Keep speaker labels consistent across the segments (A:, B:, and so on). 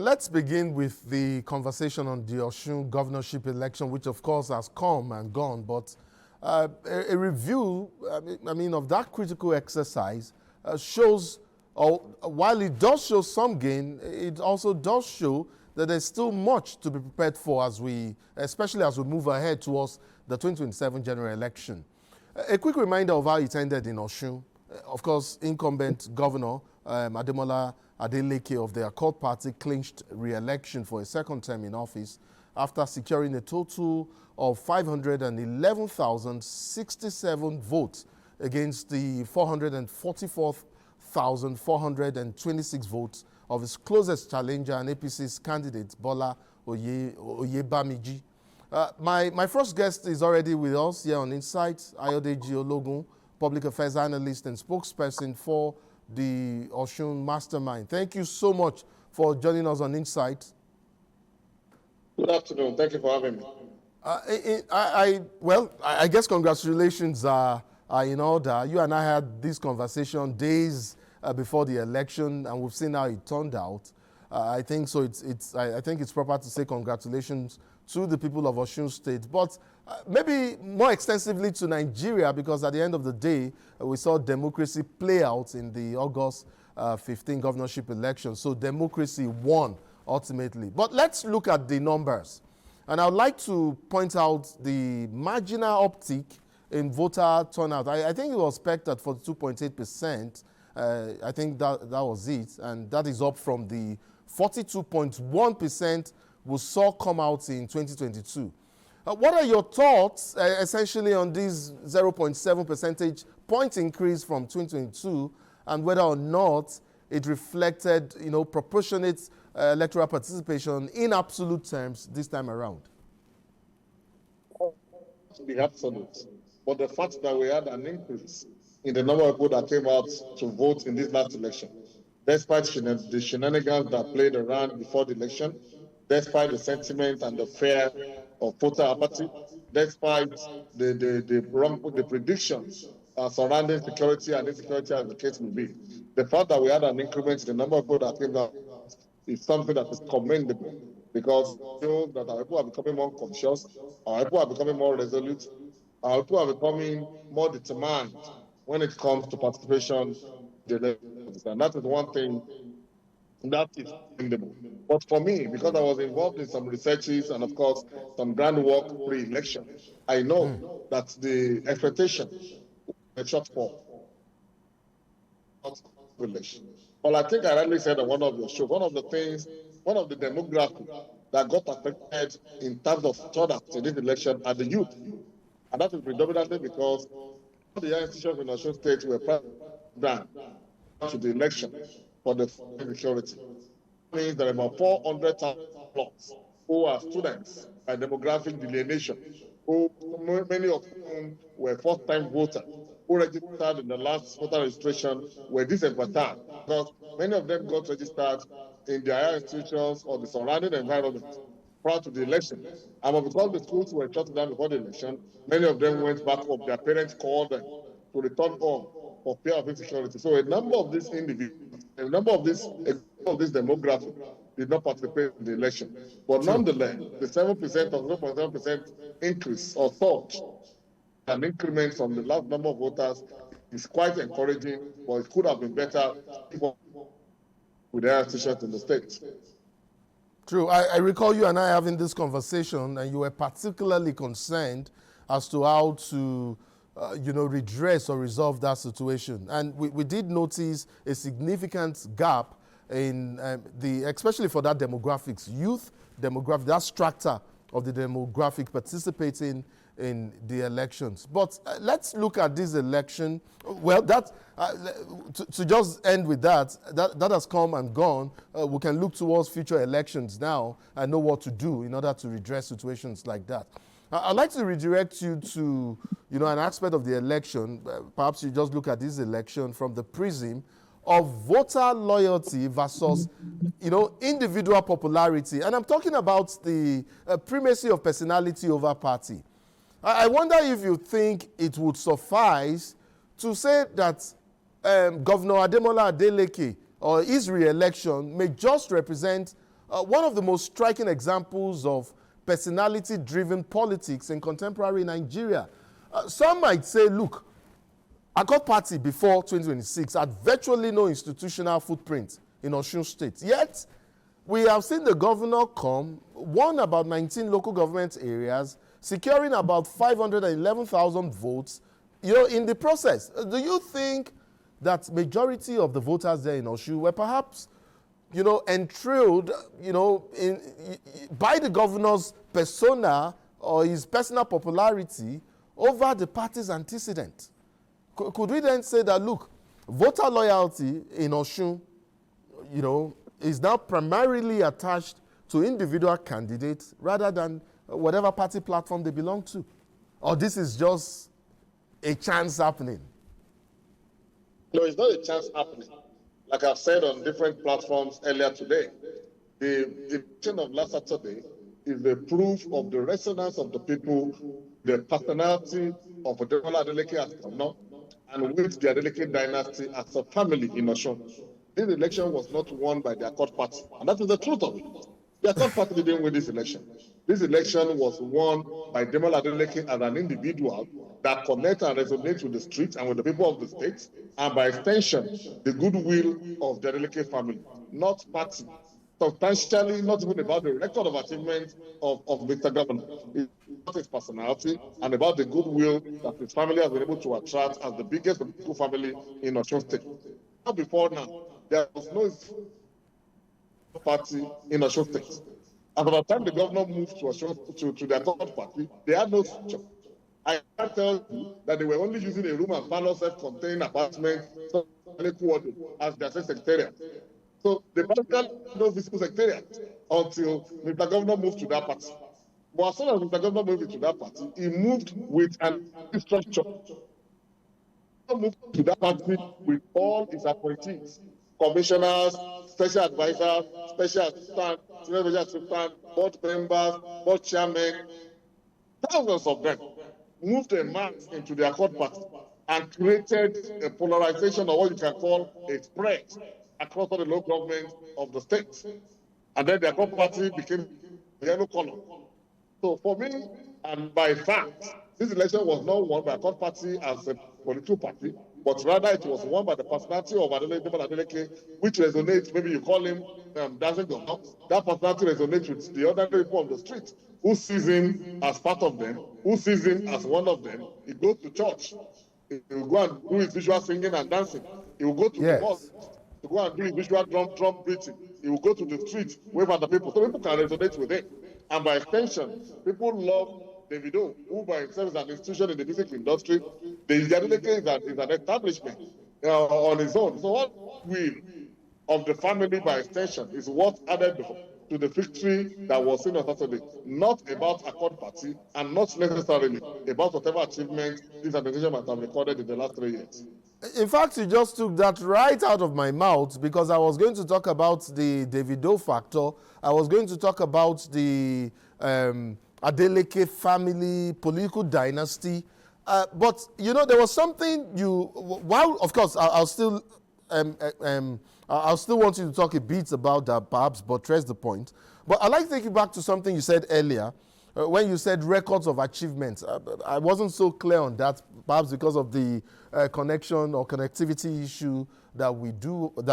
A: Let's begin with the conversation on the Osun governorship election, which of course has come and gone, but a review, of that critical exercise shows, while it does show some gain, it also does show that there's still much to be prepared for especially as we move ahead towards the 2027 general election. A quick reminder of how it ended in Osun. Of course, incumbent governor Ademola Adeleke of the Accord Party clinched re-election for a second term in office after securing a total of 511,067 votes against the 444,426 votes of his closest challenger and APC's candidate, Bola Oyebamiji. My first guest is already with us here on Insight, Ayodeji Ologun, public affairs analyst and spokesperson for the Osun Mastermind. Thank you so much for joining us on Insight.
B: Good afternoon. Thank you for having me.
A: I guess congratulations are in order. You and I had this conversation days before the election, and we've seen how it turned out. I think so. I think it's proper to say congratulations to the people of Osun State, but maybe more extensively to Nigeria, because at the end of the day, we saw democracy play out in the August 15 governorship election. So democracy won ultimately. But let's look at the numbers. And I would like to point out the marginal uptick in voter turnout. I think it was pegged at 42.8%. I think that was it. And that is up from the 42.1% we saw come out in 2022. What are your thoughts essentially on this 0.7 percentage point increase from 2022, and whether or not it reflected, proportionate electoral participation in absolute terms this time around?
B: To be absolute, but the fact that we had an increase in the number of people that came out to vote in this last election, despite the shenanigans that played around before the election, despite the sentiment and the fear of voter apathy, despite the predictions surrounding security and insecurity as the case may be, the fact that we had an increment in the number of people that came out is something that is commendable, because it shows that our people are becoming more conscious, our people are becoming more resolute, our people are becoming more determined when it comes to participation in the elections. And that is one thing that is commendable. But for me, because I was involved in some researches and, of course, some groundwork pre-election, I know that the expectation was a shortfall. Well, I think I rightly said on one of your shows, one of the demographics that got affected in terms of turnout in this election are the youth. And that is predominantly because all the young institutions in Osun State were down to the election for the security. That means there are about 400,000 plus who are students by demographic delineation, many of whom were first-time voters, who registered in the last voter registration were disempowered, because many of them got registered in their higher institutions or the surrounding environment prior to the election. And because the schools were shut down before the election, many of them went back home. Their parents called them to return home for fear of insecurity. So a number of these individuals, a number of this demographic did not participate in the election. But nonetheless, the 7% or 0.7% increase or surge, an increment from the last number of voters is quite encouraging, but it could have been better with their institutions in the state.
A: True. I recall you and I having this conversation, and you were particularly concerned as to how to redress or resolve that situation. And we did notice a significant gap in especially for that demographics, youth demographic, that strata of the demographic participating in the elections. But let's look at this election. Well, to just end with that has come and gone. We can look towards future elections now and know what to do in order to redress situations like that. I'd like to redirect you to, an aspect of the election. Perhaps you just look at this election from the prism of voter loyalty versus, individual popularity. And I'm talking about the primacy of personality over party. I wonder if you think it would suffice to say that Governor Ademola Adeleke or his re-election may just represent one of the most striking examples of personality-driven politics in contemporary Nigeria. Some might say, look, Accord Party before 2026 had virtually no institutional footprint in Osun State. Yet, we have seen the governor come, won about 19 local government areas, securing about 511,000 votes, in the process. Do you think that majority of the voters there in Osun were perhaps, enthralled, by the governor's persona or his personal popularity over the party's antecedent? Could we then say that, look, voter loyalty in Osun, is now primarily attached to individual candidates rather than whatever party platform they belong to? Or this is just a chance happening?
B: No, it's not a chance happening. Like I've said on different platforms earlier today, the election of last Saturday is the proof of the resonance of the people, the personality of Ademola Adeleke as governor, and with the Adeleke dynasty as a family in Osun. This election was not won by the Accord Party, and that is the truth of it. The Accord Party didn't win this election. This election was won by Ademola Adeleke as an individual that connects and resonates with the streets and with the people of the state, and by extension, the goodwill of the Adeleke family, not party. Substantially, not even about the record of achievement of Mr. Governor. It's about his personality and about the goodwill that his family has been able to attract as the biggest political family in Osun State. Not before now, there was no party in Osun State. And by the time the governor moved to the Accord Party, they had no structure. I can tell you that they were only using a room and parlor self-contained apartment as their secretariat. So they practically had no physical secretariat until Mr. Governor moved to that party. But as soon as Mr. Governor moved to that party, he moved with an structure. He moved to that party with all his appointees, commissioners, special advisors, special assistants, special assistants, board members, board chairmen, thousands of them moved a mass into the Accord Party and created a polarization of what you can call a spread across all the local governments of the state. And then the Accord Party became the yellow color. So for me, and by fact, this election was not won by Accord Party as a political party, but rather it was won by the personality of Adeleke, which resonates, maybe you call him dancing governor. That personality resonates with the other people on the street, who sees him as part of them, who sees him as one of them. He goes to church. He will go and do his visual singing and dancing. He will go to the mosque to go and do his visual drum beating. He will go to the street, wave at the people. So people can resonate with him. And by extension, people love Davido, who by himself is an institution in the music industry. The Adeleke is an establishment on his own. So what will of the family by extension is what added to the victory that was seen on Saturday. Not about Accord Party and not necessarily about whatever achievement this administration might have recorded in the last 3 years.
A: In fact, you just took that right out of my mouth, because I was going to talk about the Davido factor. I was going to talk about the Adeleke family, political dynasty. But, there was something while, of course, I'll still want you to talk a bit about that, perhaps buttress the point. But I'd like to take you back to something you said earlier, when you said records of achievements. I wasn't so clear on that, perhaps because of the connection or connectivity issue that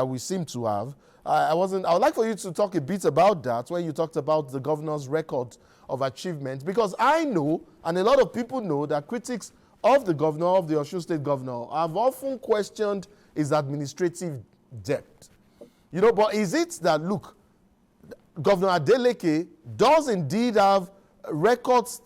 A: we seem to have. I would like for you to talk a bit about that when you talked about the governor's record of achievement, because I know, and a lot of people know, that critics of the governor, of the Osun State governor, have often questioned his administrative depth. But is it that, look, Governor Adeleke does indeed have records,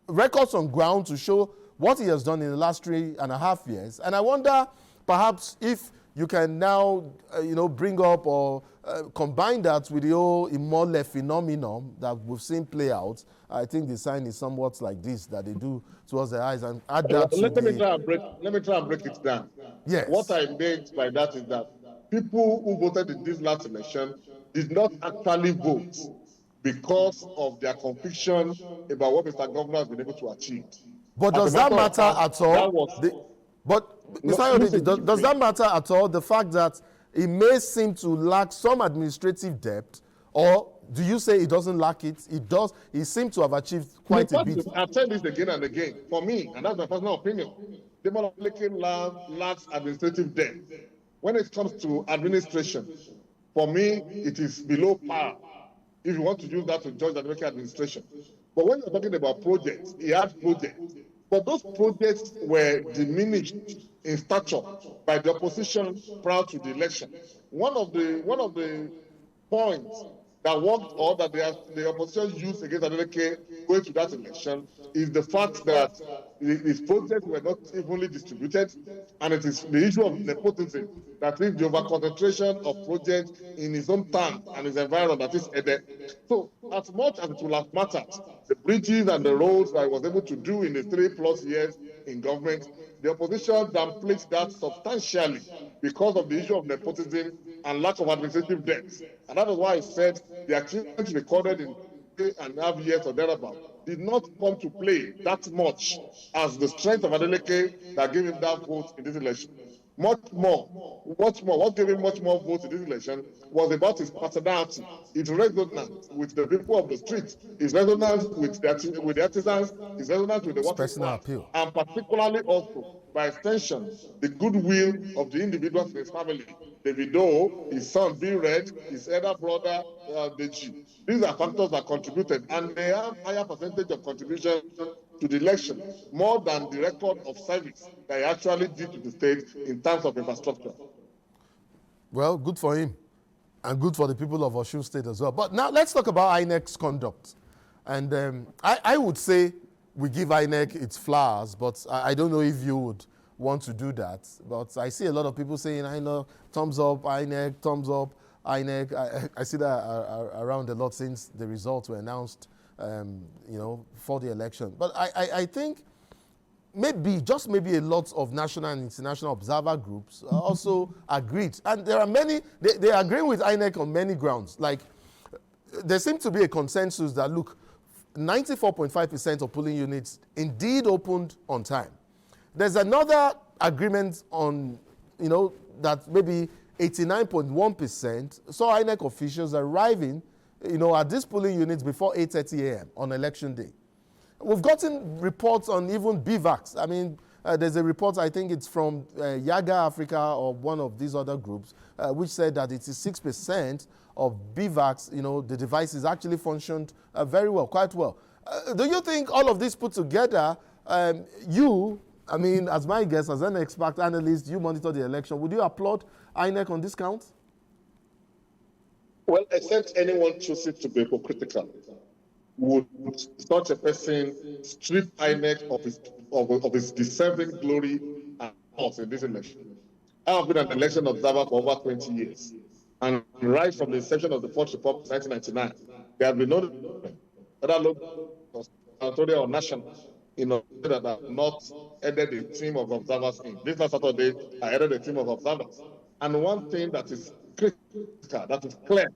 A: records on ground to show what he has done in the last 3.5 years. And I wonder, perhaps, if you can now, bring up or combine that with the whole Imole phenomenon that we've seen play out. I think the sign is somewhat like this, that they do towards the eyes, and add that to
B: let me try and break it down.
A: Yes.
B: What I meant by that is that people who voted in this last election did not actually vote because of their conviction about what Mr. Governor has been able to achieve.
A: But does that matter at all? But Mr. Ayodeji, does that matter at all? The fact that it may seem to lack some administrative depth, or do you say it doesn't lack it? It does. It seems to have achieved quite a bit.
B: I've said this again and again. For me, and that's my personal opinion, the Adeleke lacks administrative depth. When it comes to administration, for me, it is below par. If you want to use that to judge the Adeleke administration. But when you're talking about projects, he had projects. But those projects were diminished in stature by the opposition prior to the election. One of the points that worked or that the opposition used against Adeleke going to that election is the fact that his projects were not evenly distributed, and it is the issue of nepotism that is the overconcentration of projects in his own town and his environment that is Ede. So as much as it will have mattered, the bridges and the roads that he was able to do in the 3+ years in government, the opposition downplayed that substantially because of the issue of nepotism and lack of administrative depth. And that is why I said the achievements recorded in 3.5 years or thereabout did not come to play that much as the strength of Adeleke that gave him that vote in this election. What gave him much more votes in this election was about his personality, his resonance with the people of the street, his resonance with the artisans, his resonance with the working class, and particularly also, by extension, the goodwill of the individuals in his family. Davido, his son B-Red, his elder brother Deji. These are factors that contributed, and they have higher percentage of contribution to the election, more than the record of service that he actually did to the state in terms of infrastructure.
A: Well, good for him, and good for the people of Osun State as well. But now let's talk about INEC's conduct. And I would say we give INEC its flowers, but I don't know if you would want to do that. But I see a lot of people saying, I know, thumbs up, INEC, thumbs up, INEC. I see that around a lot since the results were announced, for the election. But I think just maybe a lot of national and international observer groups also agreed. And there are many, they agree with INEC on many grounds. Like, there seems to be a consensus that, look, 94.5% of polling units indeed opened on time. There's another agreement on, that maybe 89.1% saw INEC officials arriving, at these polling units before 8:30 a.m. on election day. We've gotten reports on even BVACs. I mean, there's a report, I think it's from Yaga Africa or one of these other groups, which said that 86% of BVACs, the devices actually functioned very well, quite well. Do you think all of this put together, as my guest, as an expert analyst, you monitor the election, would you applaud INEC on this count?
B: Well, except anyone choosing to be hypocritical, would such a person strip INEC of his deserving glory and honors in this election? I have been an election observer for over 20 years. And right from the inception of the Fourth Republic in 1999, there have been no other local or national that have not headed a team of observers in. This last Saturday, I headed a team of observers. And one thing that is critical, that is clear,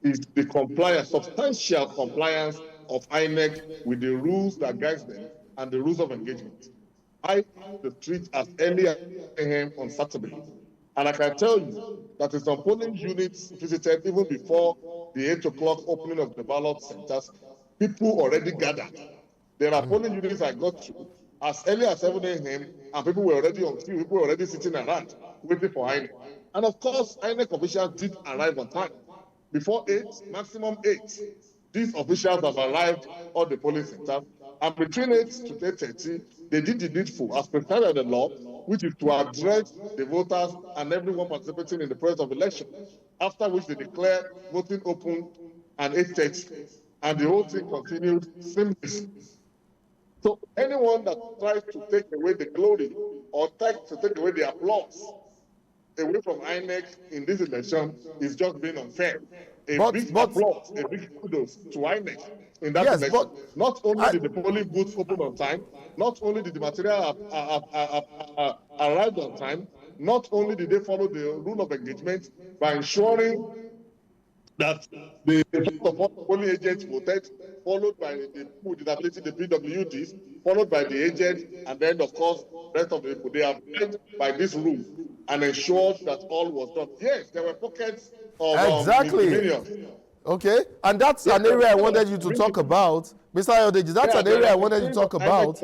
B: is the compliance, substantial compliance of INEC with the rules that guide them and the rules of engagement. I the street as early as 8 a.m. on Saturday. And I can tell you that in some polling units visited even before the 8 o'clock opening of the ballot centers, people already gathered. There are polling units I got to as early as 7 a.m. and people were already on queue, people were already sitting around waiting for INEC. And of course, INEC officials did arrive on time. Before 8, maximum 8, these officials have arrived at the polling center, and between 8 to 8:30, they did the needful as prescribed by the law, which is to address the voters and everyone participating in the process of election, after which they declared voting open at 8:30, and the whole thing continued seamlessly. So anyone that tries to take away the glory or tries to take away the applause away from INEC in this election is just being unfair. A big applause, a big kudos to INEC in that election. Not only did the polling booths open on time, not only did the material arrive on time, not only did they follow the rule of engagement by ensuring that the polling agents voted, followed by the people with disability, the PWDs, followed by the agents, and then, of course, rest of the people. They are led by this rule. and ensured that all was done. Yes, there were pockets of
A: Exactly.
B: misdemeanors.
A: Okay, and that's an area I wanted you to talk about. Mr. Ayodeji, that's an area I wanted you to talk about.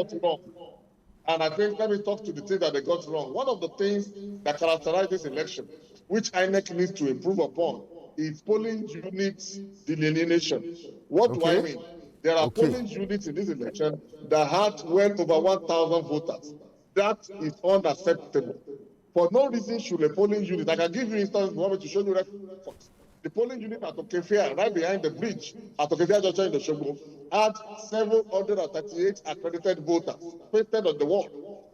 B: And I think, let me talk to the things that they got wrong. One of the things that characterize this election, which INEC needs to improve upon, is polling units delineation. What do I mean? There are polling units in this election that had well over 1,000 voters. That is unacceptable. For no reason should a polling unit, I can give you instance, you want me to show you records. The polling unit at Okefia, right behind the bridge at Okefia Junction in the Shogbo, had 738 accredited voters pasted on the wall.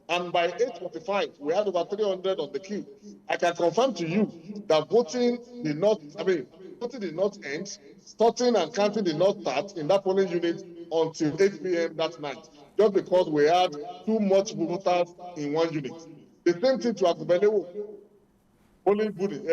B: And by 8:45, we had over 300 on the queue. I can confirm to you that voting did not end, starting and counting did not start in that polling unit until 8 p.m. that night, just because we had too much voters in one unit. The same thing to Akubelewo. Polling booth,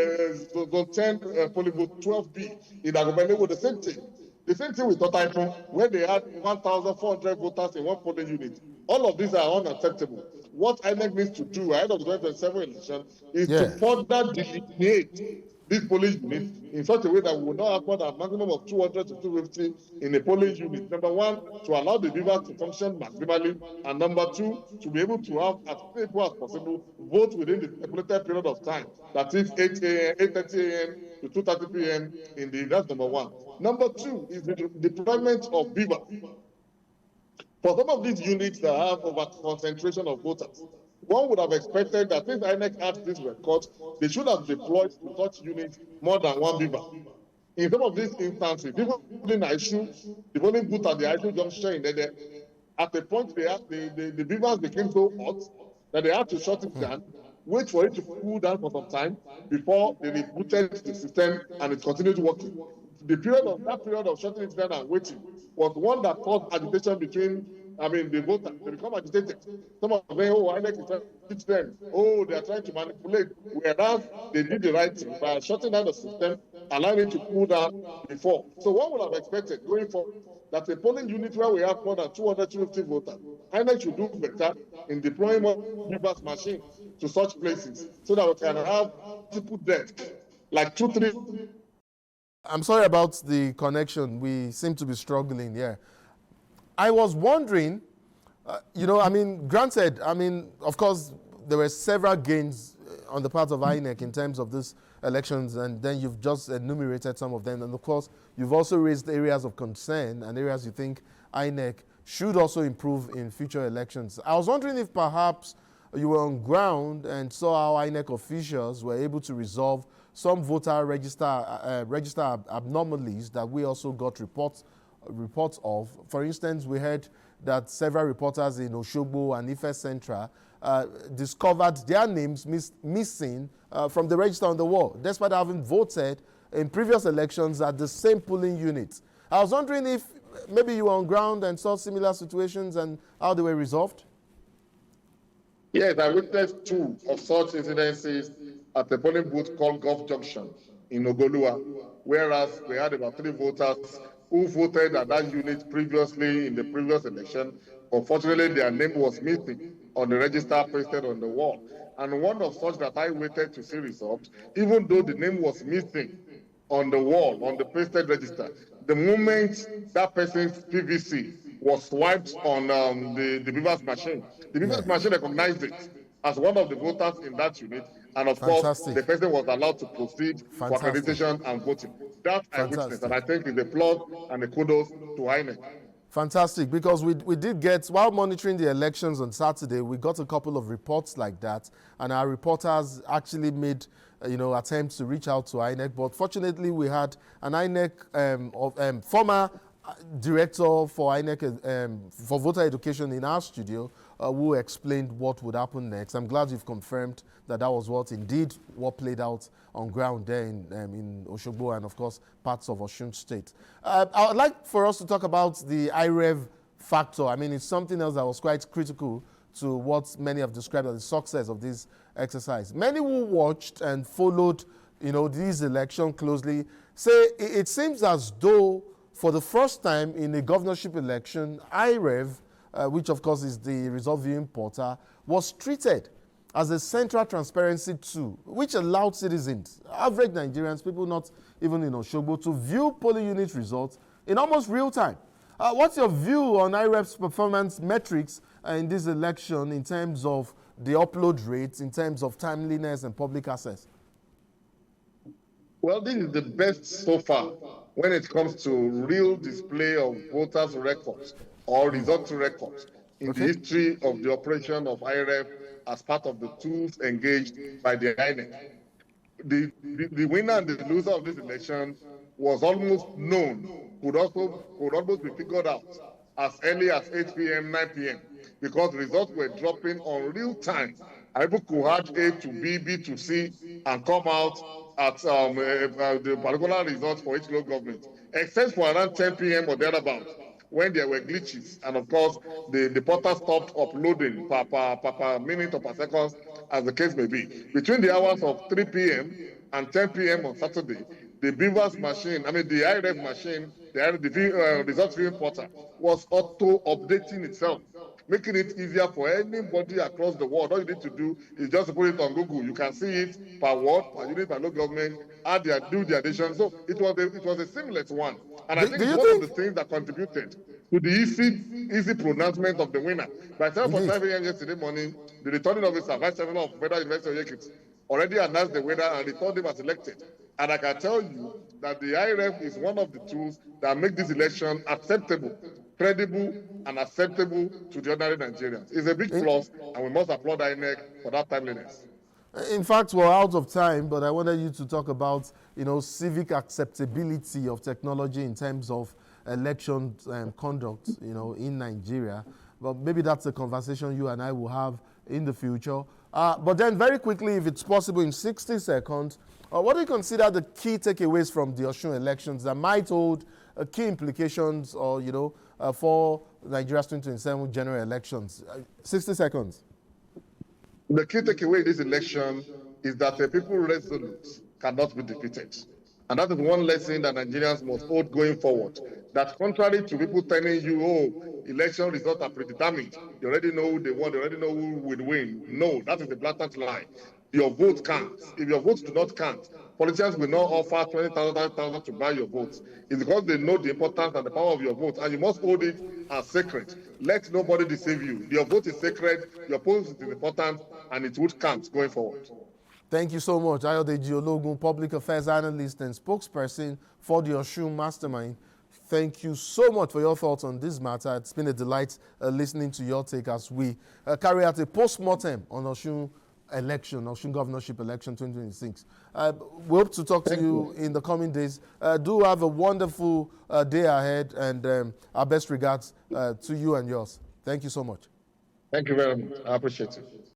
B: zone 10, polling booth 12B in Agubelewo, the same thing. The same thing with Totaifon, where they had 1,400 voters in one polling unit. All of these are unacceptable. What INEC needs to do ahead of the 2027 election is to further delineate these polling units in such a way that we will not have more than a maximum of 200 to 250 in a polling unit. Number one, to allow the viewers to function maximally, and number two, to be able to have as many people as possible vote within the stipulated period of time. That is 8:30 a.m. to 2:30 p.m. in the, that's number one. Number two is the deployment of beaver. For some of these units that have over concentration of voters, one would have expected that if INEC had this record, they should have deployed to such units more than one beaver. In some of these instances, people in Aishu, the polling booth at the Aishu junction in Ede, at a point the beavers became so hot that they had to shut it down, wait for it to cool down for some time before they rebooted the system and it continued working. The period of shutting it down and waiting was one that caused agitation between, the voters. They become agitated. Some of them, INEC is trying to teach them. They are trying to manipulate. Whereas they did the right thing by shutting down the system, allowing it to cool down before. So one would have expected going forward that a polling unit where we have more than 250 voters, INEC should do better in deploying more reverse machines to such places so that we can have multiple desks, like 2-3.
A: I'm sorry about the connection. We seem to be struggling here. I was wondering, granted, of course, there were several gains on the part of INEC in terms of these elections, and then you've just enumerated some of them. And of course, you've also raised areas of concern and areas you think INEC should also improve in future elections. I was wondering if perhaps you were on ground and saw how INEC officials were able to resolve some voter register abnormalities that we also got reports of. For instance, we heard that several reporters in Osogbo and Ife Central discovered their names missing from the register on the wall, despite having voted in previous elections at the same polling unit. I was wondering if maybe you were on ground and saw similar situations and how they were resolved?
B: Yes, I witnessed two of such incidences at a polling booth called Gulf Junction in Ogolua, whereas we had about 3 voters who voted at that unit previously in the previous election. Unfortunately, their name was missing on the register pasted on the wall. And one of such that I waited to see resolved, even though the name was missing on the wall, on the pasted register, the moment that person's PVC was swiped on the Beavers machine, the Beavers machine recognized it as one of the voters in that unit, and of course, the person was allowed to proceed for accreditation and voting. That I witnessed, and I think is a plus and a kudos to INEC.
A: Fantastic, because we did get, while monitoring the elections on Saturday, we got a couple of reports like that, and our reporters actually made attempts to reach out to INEC, but fortunately we had an INEC former director for INEC for voter education in our studio who explained what would happen next. I'm glad you've confirmed that was what played out on ground there in Osogbo and of course parts of Osun State. I would like for us to talk about the IREV factor. It's something else that was quite critical to what many have described as the success of this exercise. Many who watched and followed this election closely say it seems as though for the first time in a governorship election, IREV, which of course is the result viewing portal, was treated as a central transparency tool, which allowed citizens, average Nigerians, people not even in Osogbo, to view polling unit results in almost real time. What's your view on IREF's performance metrics in this election in terms of the upload rates, in terms of timeliness and public access?
B: Well, this is the best so far when it comes to real display of voters' records or result records in the history of the operation of IREF as part of the tools engaged by the INEC. The winner and the loser of this election was almost known, could almost be figured out as early as 8 p.m., 9 p.m., because results were dropping on real time. And people could add A to B to C, and come out at the particular results for each local government, except for around 10 p.m. or thereabouts, when there were glitches. And of course, the portal stopped uploading per minute or per second, as the case may be. Between the hours of 3 p.m. and 10 p.m. on Saturday, the Beavers machine, the IREF machine, the result viewing portal, was auto-updating itself, making it easier for anybody across the world. All you need to do is just put it on Google. You can see it per word, per unit, per local government, do the addition. So it was a seamless one. And I think it's one of the things that contributed to the easy pronouncement of the winner. By 7:45 a.m. yesterday morning, the returning officer, Vice Chancellor of Federal University of Ekiti, already announced the winner and returned him as elected. And I can tell you that the IREF is one of the tools that make this election acceptable, credible, and acceptable to the ordinary Nigerians. It's a big plus, and we must applaud INEC for that timeliness.
A: In fact, we're out of time, but I wanted you to talk about, civic acceptability of technology in terms of election conduct, in Nigeria. But maybe that's a conversation you and I will have in the future. But then very quickly, if it's possible, in 60 seconds, what do you consider the key takeaways from the Osun elections that might hold key implications or, for Nigeria's 2027 general elections? 60 seconds.
B: The key takeaway in this election is that the people resolute cannot be defeated. And that is one lesson that Nigerians must hold going forward. That contrary to people telling you, election results are predetermined, you already know who they want, you already know who will win. No, that is a blatant lie. Your vote counts. If your votes do not count, politicians will not offer 20,000 to buy your votes. It's because they know the importance and the power of your vote, and you must hold it as sacred. Let nobody deceive you. Your vote is sacred, your vote is important, and it would count going forward.
A: Thank you so much, Ayodeji Ologun, Public Affairs Analyst and spokesperson for the Osun Mastermind. Thank you so much for your thoughts on this matter. It's been a delight listening to your take as we carry out a post-mortem on Osun election, Osun Governorship election 2026. We hope to talk to you in the coming days. Do have a wonderful day ahead, and our best regards to you and yours. Thank you so much.
B: Thank you very much. I appreciate it.